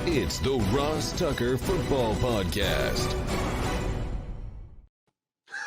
It's the Ross Tucker Football Podcast.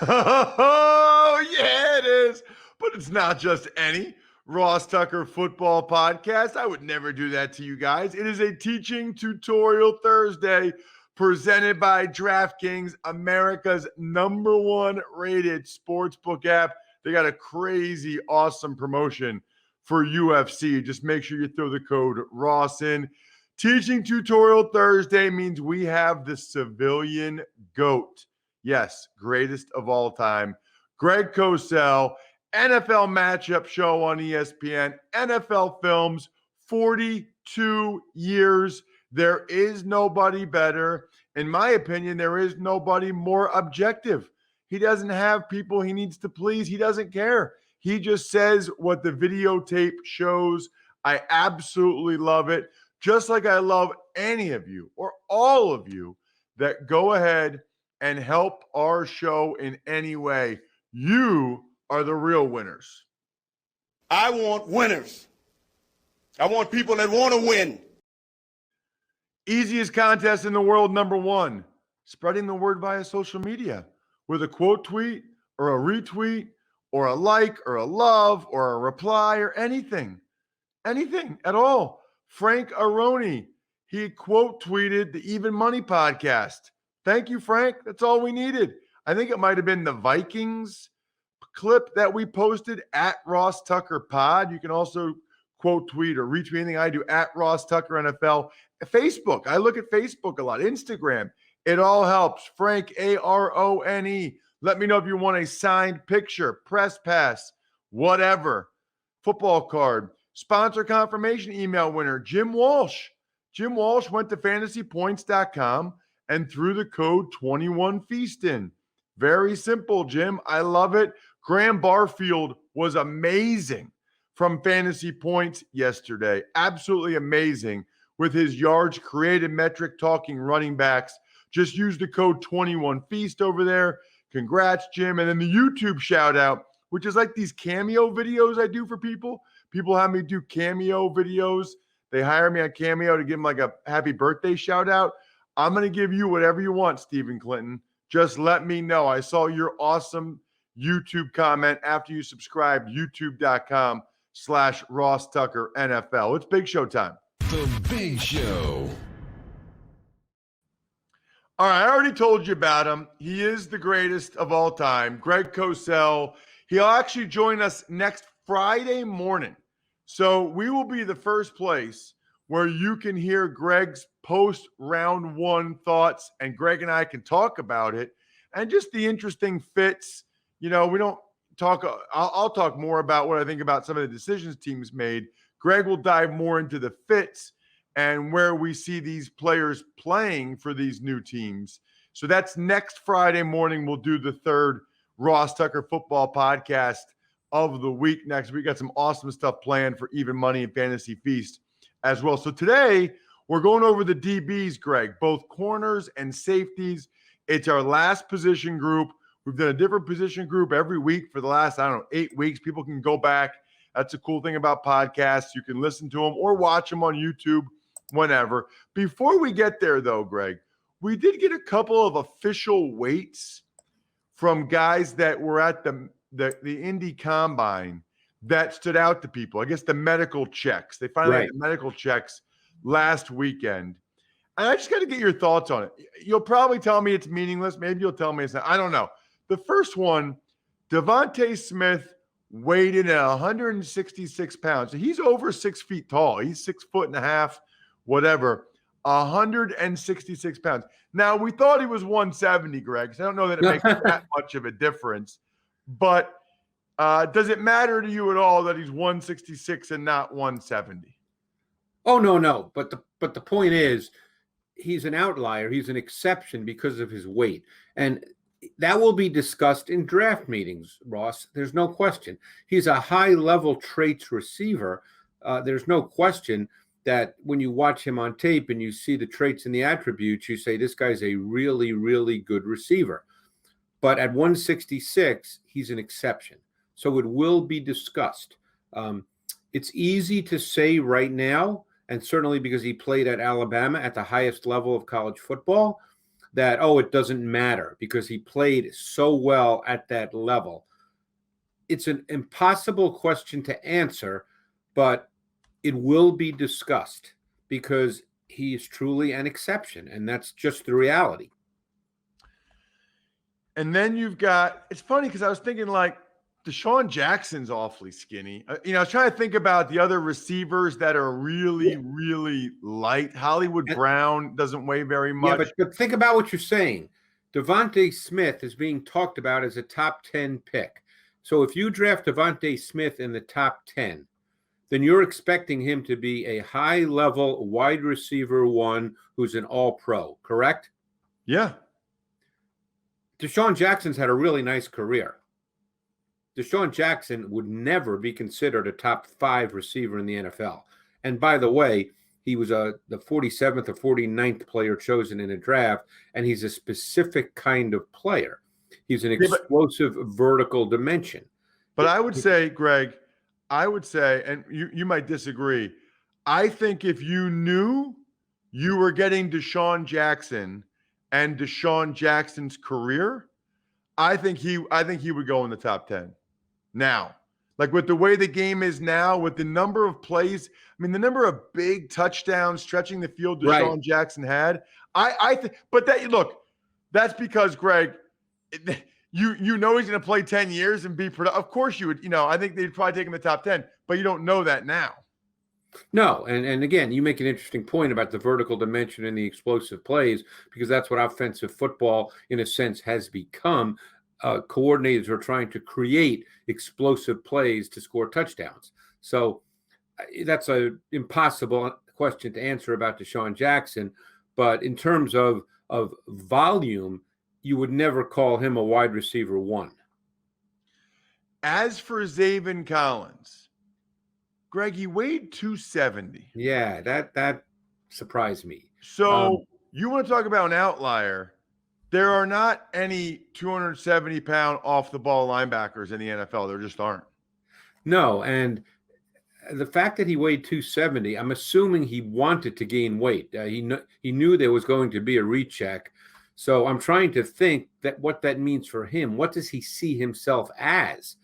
Oh, yeah, it is. But it's not just any Ross Tucker Football Podcast. I would never do that to you guys. It is a teaching tutorial Thursday presented by DraftKings, America's #1 rated sportsbook app. They got a crazy, awesome promotion for UFC. Just make sure you throw the code Ross in. Teaching tutorial Thursday means we have the civilian GOAT. Yes, greatest of all time. Greg Cosell, NFL matchup show on ESPN, NFL films, 42 years. There is nobody better. In my opinion, there is nobody more objective. He doesn't have people he needs to please. He doesn't care. He just says what the videotape shows. I absolutely love it. Just like I love any of you or all of you that go ahead and help our show in any way. You are the real winners. I want winners. I want people that want to win. Easiest contest in the world, #1. Spreading the word via social media with a quote tweet or a retweet or a like or a love or a reply or anything. Anything at all. Frank Aroni, he quote tweeted the Even Money podcast. Thank you, Frank. That's all we needed. I think it might have been the Vikings clip that we posted at Ross Tucker Pod. You can also quote tweet or retweet anything I do at Ross Tucker NFL. Facebook. I look at Facebook a lot. Instagram. It all helps. Frank, Arone. Let me know if you want a signed picture, press pass, whatever. Football card. Sponsor confirmation email winner, Jim Walsh. Jim Walsh went to fantasypoints.com and threw the code 21Feastin. Very simple, Jim. I love it. Graham Barfield was amazing from Fantasy Points yesterday. Absolutely amazing with his yards created metric talking running backs. Just use the code 21Feast over there. Congrats, Jim. And then the YouTube shout out, which is like these cameo videos I do for people. People have me do cameo videos. They hire me on Cameo to give them like a happy birthday shout out. I'm going to give you whatever you want, Stephen Clinton. Just let me know. I saw your awesome YouTube comment after you subscribed, youtube.com/Ross Tucker NFL. It's Big Show time. The Big Show. All right, I already told you about him. He is the greatest of all time, Greg Cosell. He'll actually join us next Friday morning. So we will be the first place where you can hear Greg's post-round 1 thoughts, and Greg and I can talk about it and just the interesting fits. You know, we don't talk – I'll talk more about what I think about some of the decisions teams made. Greg will dive more into the fits and where we see these players playing for these new teams. So that's next Friday morning. We'll do the third Ross Tucker Football Podcast of the week next week. Got some awesome stuff planned for Even Money and Fantasy Feast as well. So today we're going over the DBs, Greg, both corners and safeties. It's our last position group. We've done a different position group every week for the last, 8 weeks. People can go back. That's a cool thing about podcasts. You can listen to them or watch them on YouTube whenever. Before we get there, though, Greg, we did get a couple of official weights from guys that were at the Indy Combine that stood out to people. I guess the medical checks. They finally had the medical checks last weekend. And I just got to get your thoughts on it. You'll probably tell me it's meaningless. Maybe you'll tell me it's not. I don't know. The first one, Devonta Smith weighed in at 166 pounds. So he's over 6 feet tall. He's 6'1.5", whatever. 166 pounds. Now, we thought he was 170, Greg. So I don't know that it makes that much of a difference. But does it matter to you at all that he's 166 and not 170? Oh, no. But the point is, he's an outlier. He's an exception because of his weight. And that will be discussed in draft meetings, Ross. There's no question. He's a high-level traits receiver. There's no question that when you watch him on tape and you see the traits and the attributes, you say this guy's a really, really good receiver. But at 166, he's an exception. So it will be discussed. It's easy to say right now and certainly because he played at Alabama at the highest level of college football, that, it doesn't matter because he played so well at that level. It's an impossible question to answer, but it will be discussed because he is truly an exception, and that's just the reality. And then you've got, it's funny because I was thinking like Desean Jackson's awfully skinny. I was trying to think about the other receivers that are really, really light. Hollywood Brown doesn't weigh very much. Yeah, but think about what you're saying. Devonta Smith is being talked about as a top 10 pick. So if you draft Devonta Smith in the top 10, then you're expecting him to be a high-level wide receiver one who's an all-pro, correct? Yeah. Desean Jackson's had a really nice career. Desean Jackson would never be considered a top 5 receiver in the NFL. And by the way, he was the 47th or 49th player chosen in a draft, and he's a specific kind of player. He's an explosive vertical dimension. But I would say, Greg, and you might disagree, I think if you knew you were getting Desean Jackson and Desean Jackson's career, I think he would go in the top 10. Now, like with the way the game is now, with the number of plays, the number of big touchdowns stretching the field Desean Jackson had, I think. But that's because, Greg, you know he's going to play 10 years and be productive. Of course you would. I think they'd probably take him in the top 10, but you don't know that now. No, and again, you make an interesting point about the vertical dimension and the explosive plays, because that's what offensive football, in a sense, has become. Coordinators are trying to create explosive plays to score touchdowns. So that's an impossible question to answer about Desean Jackson. But in terms of volume, you would never call him a wide receiver one. As for Xavier Collins, Greg, he weighed 270. Yeah, that surprised me. So you want to talk about an outlier? There are not any 270-pound off-the-ball linebackers in the NFL. There just aren't. No, and the fact that he weighed 270, I'm assuming he wanted to gain weight. He knew there was going to be a recheck. So I'm trying to think that what that means for him. What does he see himself as?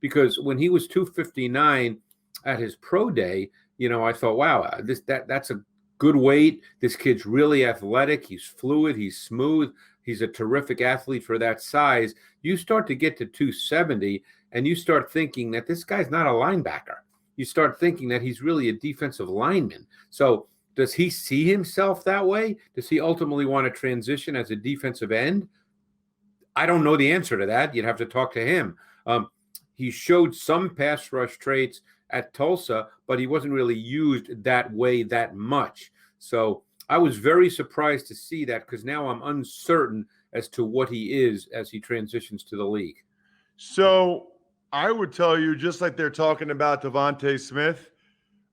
Because when he was 259 at his pro day, I thought, wow, that's a good weight. This kid's really athletic. He's fluid. He's smooth. He's a terrific athlete for that size. You start to get to 270, and you start thinking that this guy's not a linebacker. You start thinking that he's really a defensive lineman. So does he see himself that way? Does he ultimately want to transition as a defensive end? I don't know the answer to that. You'd have to talk to him. He showed some pass rush traits at Tulsa, but he wasn't really used that way that much. So I was very surprised to see that, because now I'm uncertain as to what he is as he transitions to the league. So I would tell you, just like they're talking about Devonta Smith,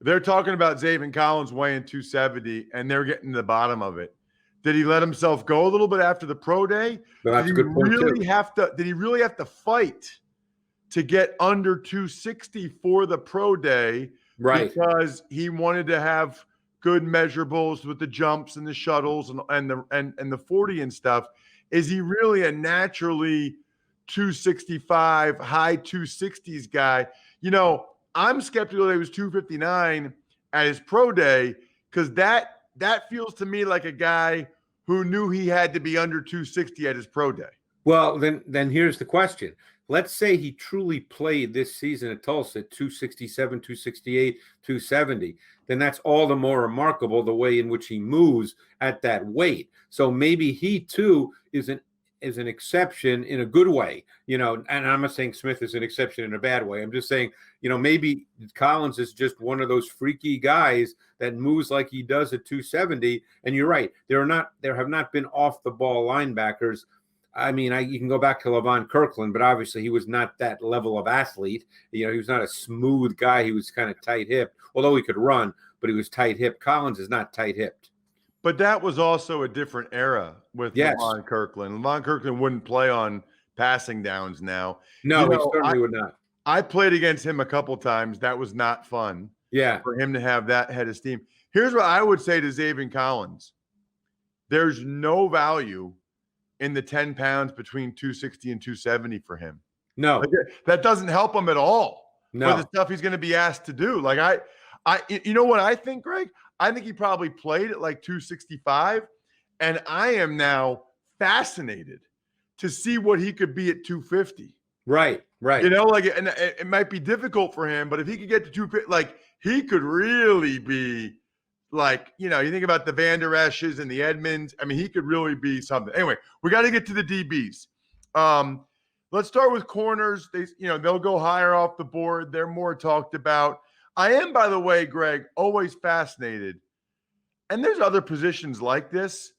they're talking about Xavier Collins weighing 270, and they're getting to the bottom of it. Did he let himself go a little bit after the pro day? Well, that's a good point too. Did he really have to fight to get under 260 for the pro day? Right. Because he wanted to have good measurables with the jumps and the shuttles and the 40 and stuff. Is he really a naturally 265, high 260s guy? I'm skeptical that he was 259 at his pro day, because that feels to me like a guy who knew he had to be under 260 at his pro day. Well, then here's the question. Let's say he truly played this season at Tulsa at 267, 268, 270. Then that's all the more remarkable, the way in which he moves at that weight. So maybe he too is an exception in a good way, and I'm not saying Smith is an exception in a bad way. I'm just saying, maybe Collins is just one of those freaky guys that moves like he does at 270. And you're right. There have not been off the ball linebackers. You can go back to Levon Kirkland, but obviously he was not that level of athlete. He was not a smooth guy. He was kind of tight-hipped, although he could run, but he was tight-hipped. Collins is not tight-hipped. But that was also a different era with Levon Kirkland. Levon Kirkland wouldn't play on passing downs now. No, he certainly would not. I played against him a couple times. That was not fun. Yeah. For him to have that head of steam. Here's what I would say to Xavier Collins. There's no value in the 10 pounds between 260 and 270 for him. No, That doesn't help him at all for the no. stuff he's going to be asked to do. Like you know what I think, Greg? I think he probably played at like 265, and I am now fascinated to see what he could be at 250. Right. You know, like, and it might be difficult for him, but if he could get to 250, like, he could really be like, you know, you think about the Van Der Esch's and the Edmonds. I mean, he could really be something. Anyway, we got to get to the DBs. Let's start with corners. They'll go higher off the board. They're more talked about. I am, by the way, Greg, always fascinated. And there's other positions like this,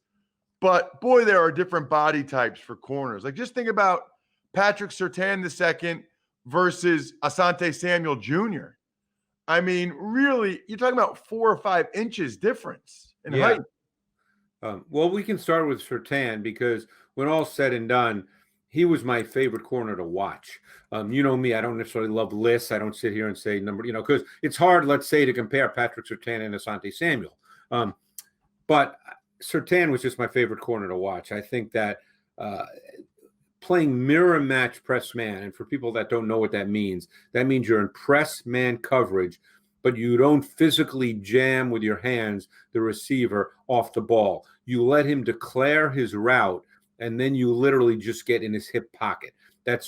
but boy, there are different body types for corners. Like, just think about Patrick Surtain II versus Asante Samuel Jr. I mean, really, you're talking about 4 or 5 inches difference in height. Well, we can start with Surtain because when all's said and done, he was my favorite corner to watch. You know me, I don't necessarily love lists. I don't sit here and say number, because it's hard, let's say, to compare Patrick Surtain and Asante Samuel. But Surtain was just my favorite corner to watch. I think that playing mirror match press man, and for people that don't know what that means you're in press man coverage, but you don't physically jam with your hands the receiver off the ball. You let him declare his route, and then you literally just get in his hip pocket.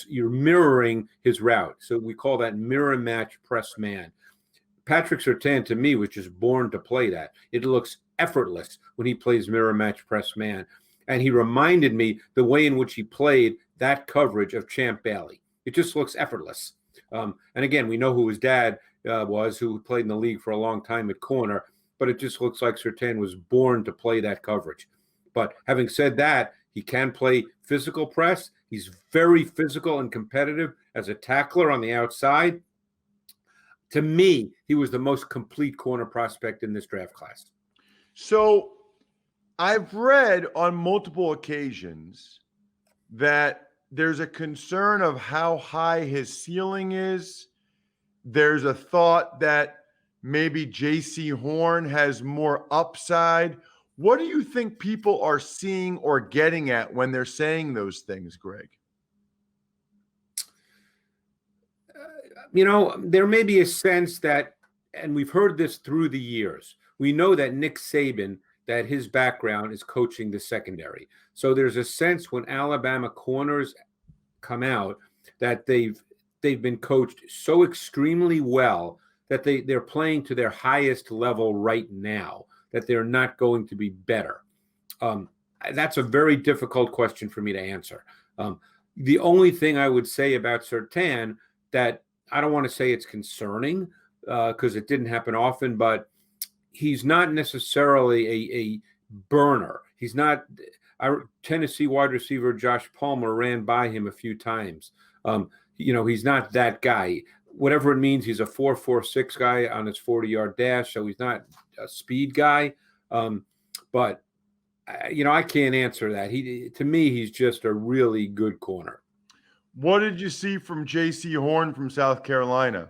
You're mirroring his route. So we call that mirror match press man. Patrick Surtain, to me, was just born to play that. It looks effortless when he plays mirror match press man. And he reminded me the way in which he played that coverage of Champ Bailey. It just looks effortless. And again, we know who his dad was, who played in the league for a long time at corner, but it just looks like Surtain was born to play that coverage. But having said that, he can play physical press. He's very physical and competitive as a tackler on the outside. To me, he was the most complete corner prospect in this draft class. So I've read on multiple occasions that there's a concern of how high his ceiling is. There's a thought that maybe J.C. Horn has more upside. What do you think people are seeing or getting at when they're saying those things, Greg? There may be a sense that, and we've heard this through the years, we know that Nick Saban, that his background is coaching the secondary. So there's a sense when Alabama corners come out that they've been coached so extremely well that they're playing to their highest level right now, that they're not going to be better. That's a very difficult question for me to answer. The only thing I would say about Surtain, that I don't want to say it's concerning because it didn't happen often, but he's not necessarily a burner. He's not. Tennessee wide receiver Josh Palmer ran by him a few times. He's not that guy. Whatever it means, he's a 4.46 guy on his 40-yard dash, so he's not a speed guy. But I can't answer that. To me, he's just a really good corner. What did you see from J.C. Horn from South Carolina?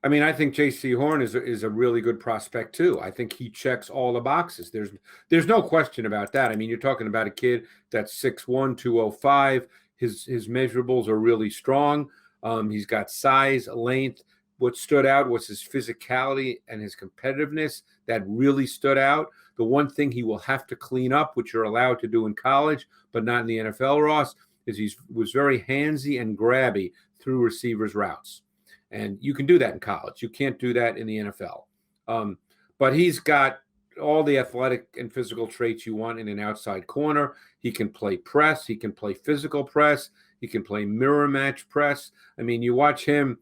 I mean, I think J.C. Horn is a really good prospect too. I think he checks all the boxes. There's no question about that. I mean, you're talking about a kid that's 6'1", 205. His measurables are really strong. He's got size, length. What stood out was his physicality and his competitiveness. That really stood out. The one thing he will have to clean up, which you're allowed to do in college, but not in the NFL, Ross, is he was very handsy and grabby through receivers' routes. And you can do that in college. You can't do that in the NFL. But he's got all the athletic and physical traits you want in an outside corner. He can play press. He can play physical press. He can play mirror match press. I mean, you watch him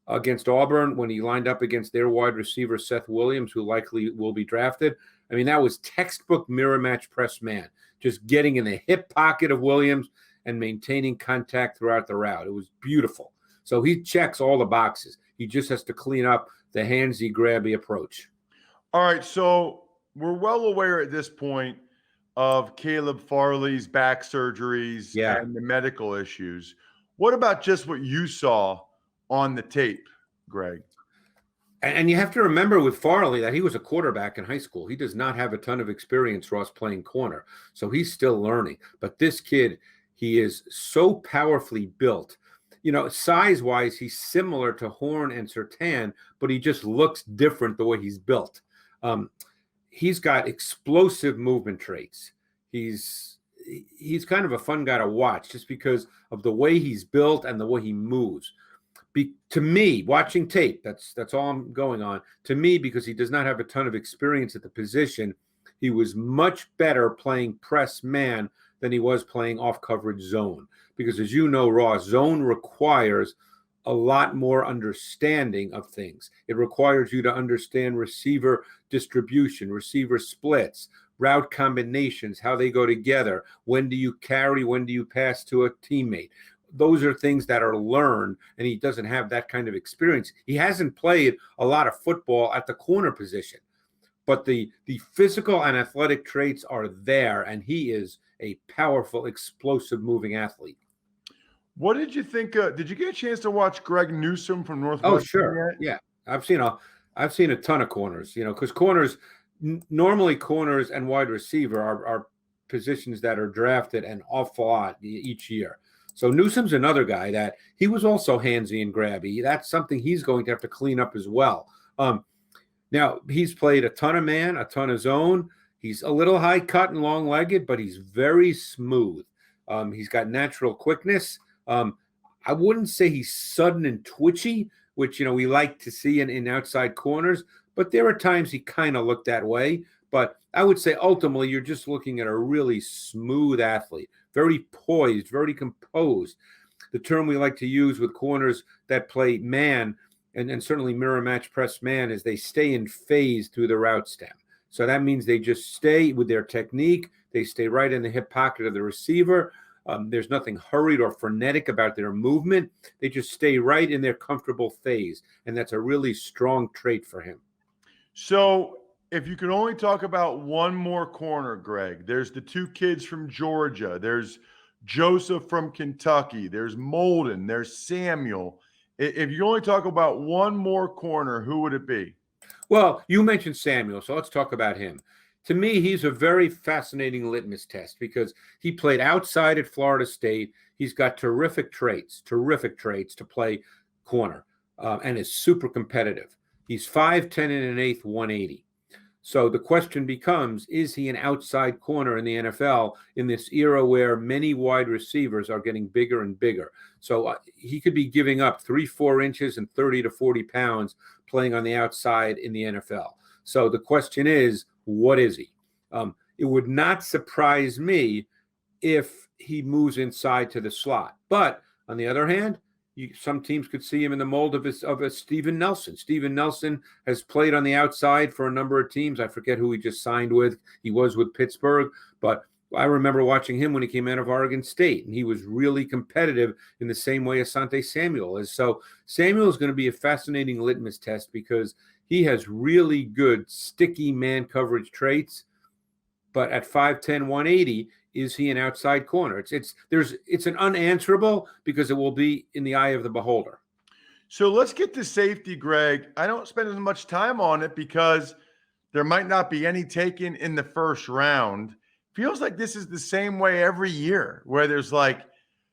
against Auburn when he lined up against their wide receiver, Seth Williams, who likely will be drafted. I mean, that was textbook mirror match press man, just getting in the hip pocket of Williams and maintaining contact throughout the route. It was beautiful. So he checks all the boxes. He just has to clean up the handsy, grabby approach. All right, so we're well aware at this point of Caleb Farley's back surgeries and the medical issues. What about just what you saw on the tape, Greg? And you have to remember with Farley that he was a quarterback in high school. He does not have a ton of experience, Ross, playing corner. So he's still learning. But this kid, he is so powerfully built. Size-wise, he's similar to Horn and Surtain, but he just looks different the way he's built. He's got explosive movement traits. He's kind of a fun guy to watch just because of the way he's built and the way he moves. To me, watching tape, that's all I'm going on. To me, because he does not have a ton of experience at the position, he was much better playing press man than he was playing off coverage zone. Because as you know, Ross, zone requires a lot more understanding of things. It requires you to understand receiver distribution, receiver splits, route combinations, how they go together. When do you carry? When do you pass to a teammate? Those are things that are learned, and he doesn't have that kind of experience. He hasn't played a lot of football at the corner position, but the physical and athletic traits are there, and he is a powerful, explosive, moving athlete. What did you think? Did you get a chance to watch Greg Newsom from Northwestern? Oh, sure. Yeah. I've seen a ton of corners, because corners, normally corners and wide receiver are positions that are drafted an awful lot each year. So Newsom's another guy that he was also handsy and grabby. That's something he's going to have to clean up as well. Now, he's played a ton of man, a ton of zone. He's a little high cut and long-legged, but he's very smooth. He's got natural quickness. I wouldn't say he's sudden and twitchy, which, we like to see in outside corners, but there are times he kind of looked that way. But I would say ultimately you're just looking at a really smooth athlete, very poised, very composed. The term we like to use with corners that play man and certainly mirror match press man is they stay in phase through the route stem. So that means they just stay with their technique. They stay right in the hip pocket of the receiver. There's nothing hurried or frenetic about their movement. They just stay right in their comfortable phase. And that's a really strong trait for him. So if you could only talk about one more corner, Greg, there's the two kids from Georgia. There's Joseph from Kentucky. There's Molden. There's Samuel. If you only talk about one more corner, who would it be? Well, you mentioned Samuel, so let's talk about him. To me, he's a very fascinating litmus test because he played outside at Florida State. He's got terrific traits to play corner and is super competitive. He's 5'10" and 1/8, 180. So the question becomes, is he an outside corner in the NFL in this era where many wide receivers are getting bigger and bigger? So he could be giving up 3-4 inches and 30 to 40 pounds playing on the outside in the NFL. So the question is, what is he? It would not surprise me if he moves inside to the slot. But on the other hand, some teams could see him in the mold of a Steven Nelson. Steven Nelson has played on the outside for a number of teams. I forget who he just signed with. He was with Pittsburgh, but I remember watching him when he came out of Oregon State, and he was really competitive in the same way Asante Samuel is. So Samuel is going to be a fascinating litmus test because he has really good sticky man coverage traits, but at 5'10", 180, is he an outside corner? It's an unanswerable because it will be in the eye of the beholder. So let's get to safety, Greg. I don't spend as much time on it because there might not be any taken in the first round. Feels like this is the same way every year where there's like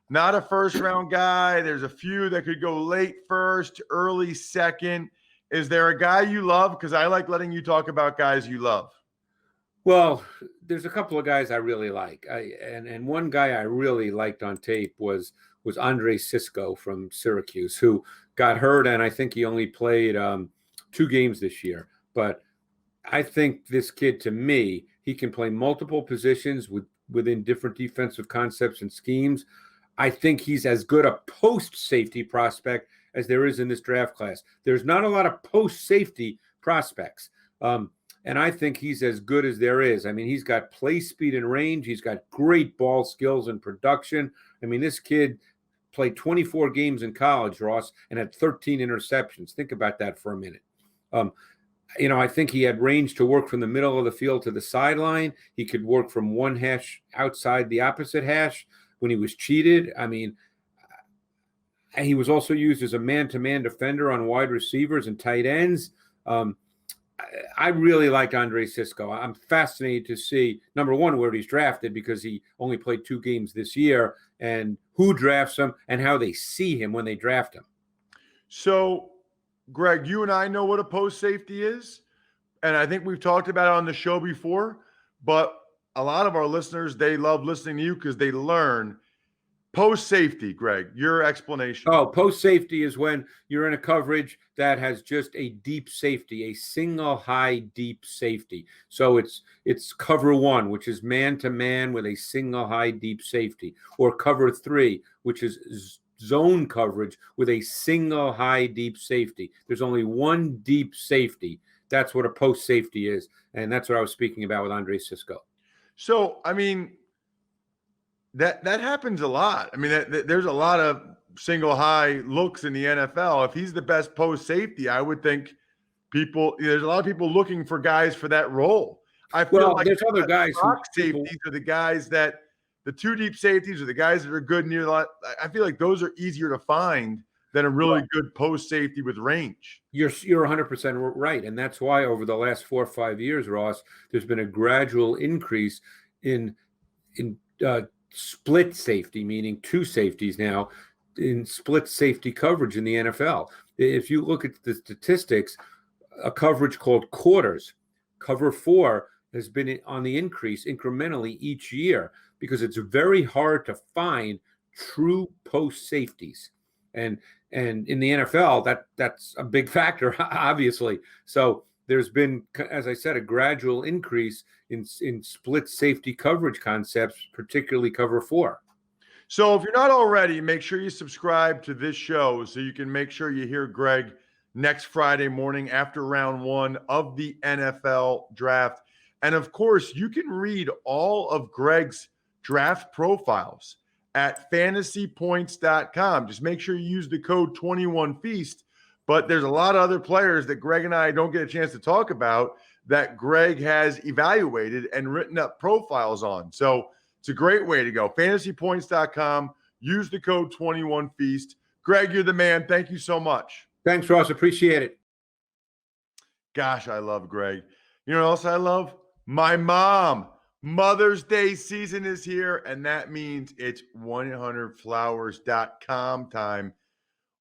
not a first round guy. There's a few that could go late first, early second. Is there a guy you love? Because I like letting you talk about guys you love. Well, there's a couple of guys I really like. And one guy I really liked on tape was Andre Sisco from Syracuse, who got hurt, and I think he only played 2 games this year. But I think this kid, to me, he can play multiple positions within different defensive concepts and schemes. I think he's as good a post-safety prospect as there is in this draft class. There's not a lot of post-safety prospects. And I think he's as good as there is. I mean, he's got play speed and range. He's got great ball skills and production. I mean, this kid played 24 games in college, Ross, and had 13 interceptions. Think about that for a minute. I think he had range to work from the middle of the field to the sideline. He could work from one hash outside the opposite hash when he was cheated. I mean, he was also used as a man-to-man defender on wide receivers and tight ends. I really like Andre Sisco. I'm fascinated to see, number one, where he's drafted, because he only played 2 games this year, and who drafts him and how they see him when they draft him. So, Greg, you and I know what a post safety is, and I think we've talked about it on the show before, but a lot of our listeners, they love listening to you because they learn post safety. Greg, your explanation. Oh, post safety is when you're in a coverage that has just a deep safety, a single high deep safety. So it's cover 1, which is man to man with a single high deep safety, or cover 3, which is zone coverage with a single high deep safety. There's only one deep safety. That's what a post safety is, and that's what I was speaking about with Andre Sisco. So, I mean, that happens a lot. I mean, there's a lot of single high looks in the NFL. If he's the best post safety, I would think there's a lot of people looking for guys for that role. I feel like there's other guys safeties are the guys that the 2 deep safeties are the guys that are good near the line. I feel like those are easier to find than a really good post safety with range. You're 100% right, and that's why over the last 4 or 5 years, Ross, there's been a gradual increase in split safety, meaning 2 safeties now in split safety coverage in the NFL. If you look at the statistics, a coverage called quarters, cover 4, has been on the increase incrementally each year, because it's very hard to find true post safeties. And in the NFL, that's a big factor, obviously. So there's been, as I said, a gradual increase in split safety coverage concepts, particularly cover 4. So if you're not already, make sure you subscribe to this show so you can make sure you hear Greg next Friday morning after round 1 of the NFL draft. And of course, you can read all of Greg's draft profiles at fantasypoints.com. Just make sure you use the code 21Feast. But there's a lot of other players that Greg and I don't get a chance to talk about that Greg has evaluated and written up profiles on. So it's a great way to go. Fantasypoints.com. Use the code 21Feast. Greg, you're the man. Thank you so much. Thanks, Ross. Appreciate it. Gosh, I love Greg. You know what else I love? My mom. Mother's Day season is here, and that means it's 1-800-Flowers.com time.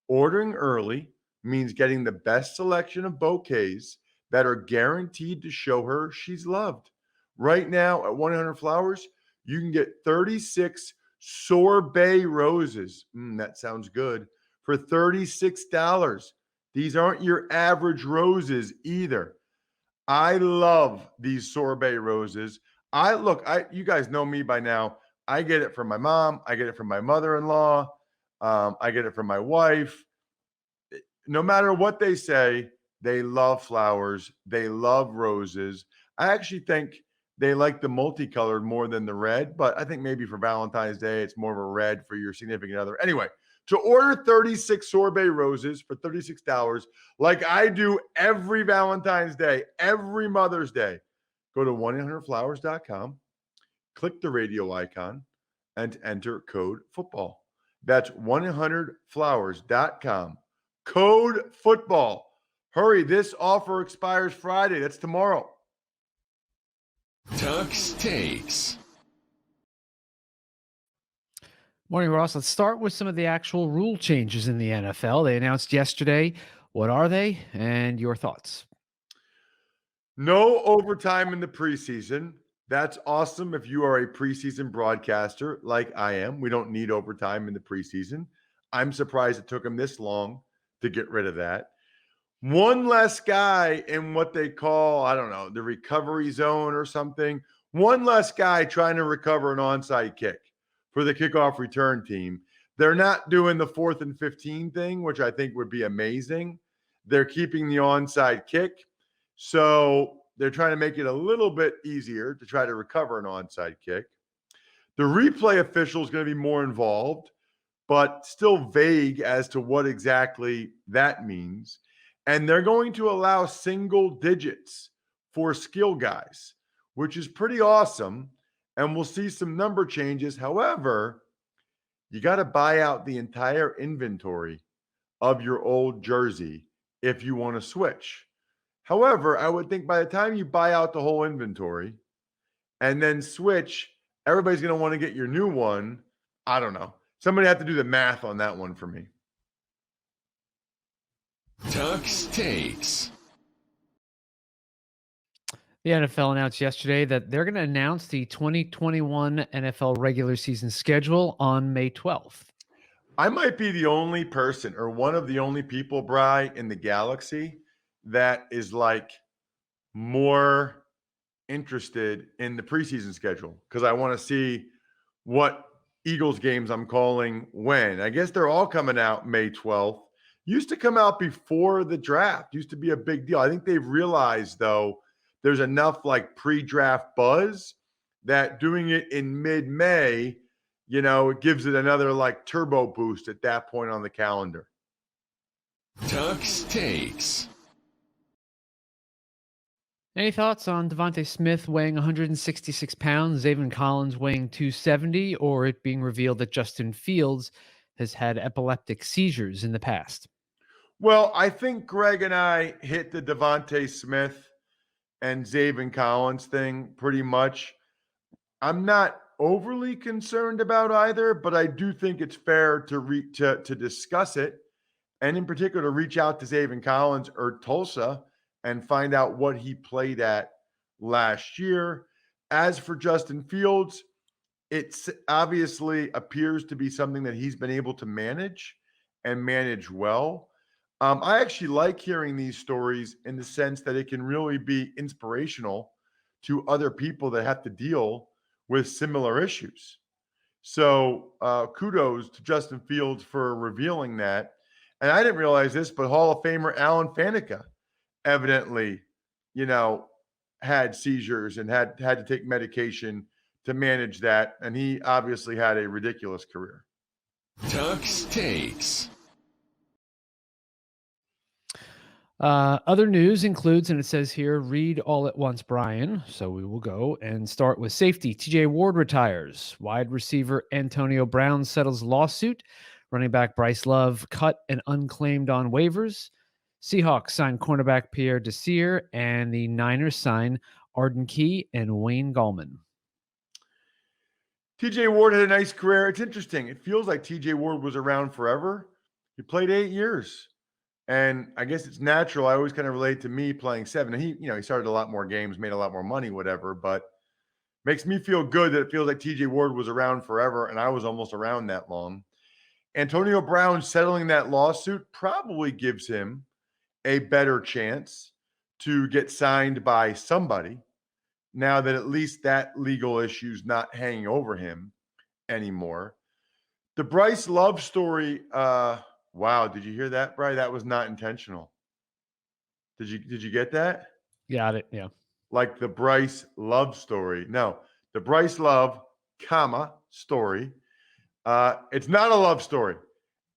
Ordering early means getting the best selection of bouquets that are guaranteed to show her she's loved. Right now at 1-800-Flowers, you can get 36 sorbet roses. That sounds good. For $36. These aren't your average roses either. I love these sorbet roses. You guys know me by now. I get it from my mom. I get it from my mother-in-law. I get it from my wife. No matter what they say, they love flowers. They love roses. I actually think they like the multicolored more than the red, but I think maybe for Valentine's Day, it's more of a red for your significant other. Anyway, to order 36 sorbet roses for $36, like I do every Valentine's Day, every Mother's Day, go to 1-800-Flowers.com, click the radio icon, and enter code football. That's 1-800-Flowers.com. Code football. Hurry, this offer expires Friday. That's tomorrow. Tux Takes. Morning, Ross. Let's start with some of the actual rule changes in the NFL. They announced yesterday. What are they, and your thoughts? No overtime in the preseason. That's awesome if you are a preseason broadcaster like I am. We don't need overtime in the preseason. I'm surprised it took them this long to get rid of that. One less guy in what they call, I don't know, the recovery zone or something. One less guy trying to recover an onside kick for the kickoff return team. They're not doing the 4th and 15 thing, which I think would be amazing. They're keeping the onside kick. So they're trying to make it a little bit easier to try to recover an onside kick. The replay official is going to be more involved, but still vague as to what exactly that means. And they're going to allow single digits for skill guys, which is pretty awesome. And we'll see some number changes. However, you got to buy out the entire inventory of your old jersey if you want to switch. However, I would think by the time you buy out the whole inventory and then switch, everybody's going to want to get your new one. I don't know. Somebody have to do the math on that one for me. Tuck's Takes. The NFL announced yesterday that they're going to announce the 2021 NFL regular season schedule on May 12th. I might be the only person or one of the only people, Bri, in the galaxy that is like more interested in the preseason schedule because I want to see what Eagles games I'm calling when. I guess they're all coming out May 12th. Used to come out before the draft. Used to be a big deal. I think they've realized, though, there's enough like pre-draft buzz that doing it in mid-May, it gives it another like turbo boost at that point on the calendar. Tuck's Takes. Any thoughts on Devonta Smith weighing 166 pounds, Xavier Collins weighing 270, or it being revealed that Justin Fields has had epileptic seizures in the past? Well, I think Greg and I hit the Devonta Smith and Xavier Collins thing pretty much. I'm not overly concerned about either, but I do think it's fair to discuss it, and in particular to reach out to Xavier Collins or Tulsa and find out what he played at last year. As for Justin Fields, it obviously appears to be something that he's been able to manage and manage well. I actually like hearing these stories in the sense that it can really be inspirational to other people that have to deal with similar issues. So kudos to Justin Fields for revealing that. And I didn't realize this, but Hall of Famer Alan Faneca evidently, had seizures and had to take medication to manage that. And he obviously had a ridiculous career. Tuck's Takes. Other news includes, and it says here, read all at once, Brian. So we will go and start with safety. TJ Ward retires. Wide receiver Antonio Brown settles lawsuit. Running back Bryce Love cut and unclaimed on waivers. Seahawks sign cornerback Pierre Desean, and the Niners sign Arden Key and Wayne Gallman. TJ Ward had a nice career. It's interesting. It feels like TJ Ward was around forever. He played 8 years. And I guess it's natural. I always kind of relate to me playing 7. And he started a lot more games, made a lot more money, whatever. But makes me feel good that it feels like TJ Ward was around forever, and I was almost around that long. Antonio Brown settling that lawsuit probably gives him a better chance to get signed by somebody now that at least that legal issue is not hanging over him anymore. The Bryce Love story, wow, did you hear that, Bry? That was not intentional. Did you get that? Got it, yeah. Like the Bryce Love story. No, the Bryce Love, story. It's not a love story.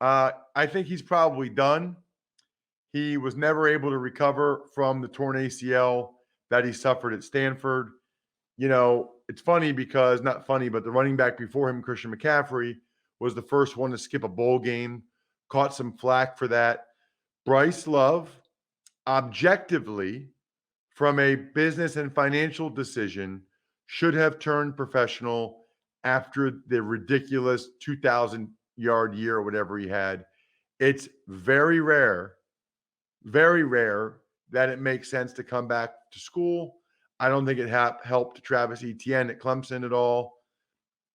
I think he's probably done. He was never able to recover from the torn ACL that he suffered at Stanford. It's funny because, not funny, but the running back before him, Christian McCaffrey, was the first one to skip a bowl game, caught some flack for that. Bryce Love, objectively, from a business and financial decision, should have turned professional after the ridiculous 2,000-yard year or whatever he had. It's very rare that it makes sense to come back to school. I don't think it helped Travis Etienne at Clemson at all.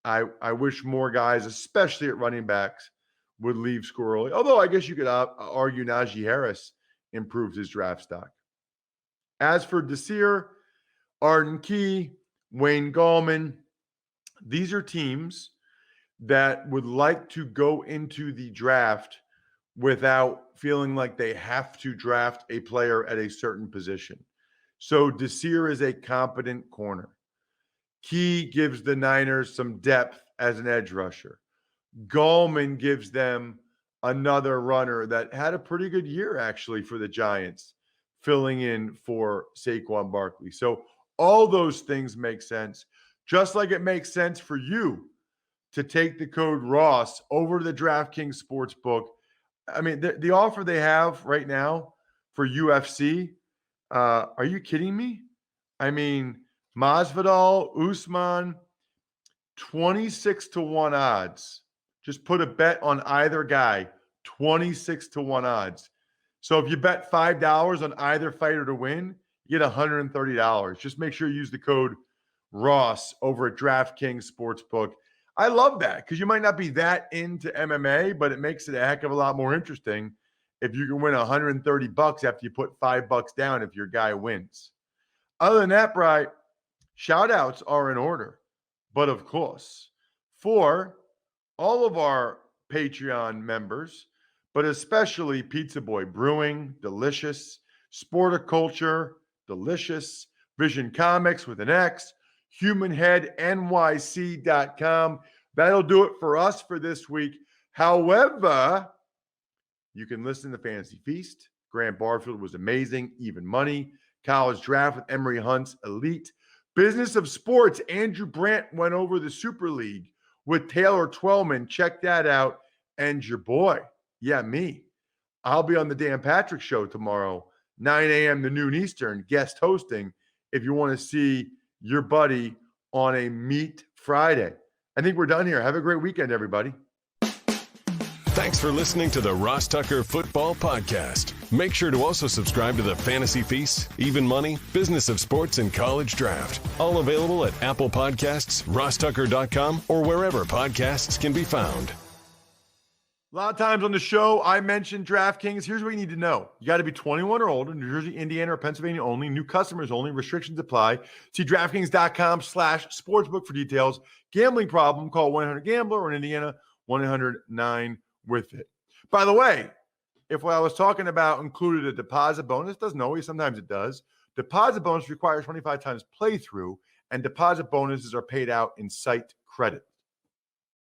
I wish more guys, especially at running backs, would leave school early. Although I guess you could argue Najee Harris improved his draft stock. As for Desean, Arden Key, Wayne Gallman, these are teams that would like to go into the draft without feeling like they have to draft a player at a certain position. So Desean is a competent corner. Key gives the Niners some depth as an edge rusher. Gallman gives them another runner that had a pretty good year, actually, for the Giants, filling in for Saquon Barkley. So all those things make sense, just like it makes sense for you to take the code Ross over to the DraftKings Sportsbook. I mean, the offer they have right now for UFC, Are you kidding me? I mean, Masvidal, Usman, 26-1 odds. Just put a bet on either guy, 26-1 odds. So if you bet $5 on either fighter to win, you get $130. Just make sure you use the code Ross over at DraftKings Sportsbook. I love that because you might not be that into MMA, but it makes it a heck of a lot more interesting if you can win $130 after you put $5 down if your guy wins. Other than that, Bri, shout outs are in order. But of course, for all of our Patreon members, but especially Pizza Boy Brewing, delicious, Sporticulture, delicious, Vision Comics with an X, HumanHeadNYC.com. That'll do it for us for this week. However, you can listen to Fantasy Feast. Grant Barfield was amazing. Even Money. College Draft with Emery Hunt's Elite. Business of Sports. Andrew Brandt went over the Super League with Taylor Twellman. Check that out. And your boy, me. I'll be on the Dan Patrick Show tomorrow, 9 a.m. to noon Eastern, guest hosting, if you want to see your buddy on a Meat Friday. I think we're done here. Have a great weekend, everybody. Thanks for listening to the Ross Tucker Football Podcast. Make sure to also subscribe to the Fantasy Feast, Even Money, Business of Sports, and College Draft. All available at Apple Podcasts, RossTucker.com, or wherever podcasts can be found. A lot of times on the show, I mentioned DraftKings. Here's what you need to know. You got to be 21 or older, New Jersey, Indiana, or Pennsylvania only. New customers only. Restrictions apply. See DraftKings.com/sportsbook for details. Gambling problem, call 1-800-GAMBLER, or in Indiana, 1-800-9-WITH-IT. By the way, if what I was talking about included a deposit bonus, doesn't always, sometimes it does. Deposit bonus requires 25 times playthrough, and deposit bonuses are paid out in site credit.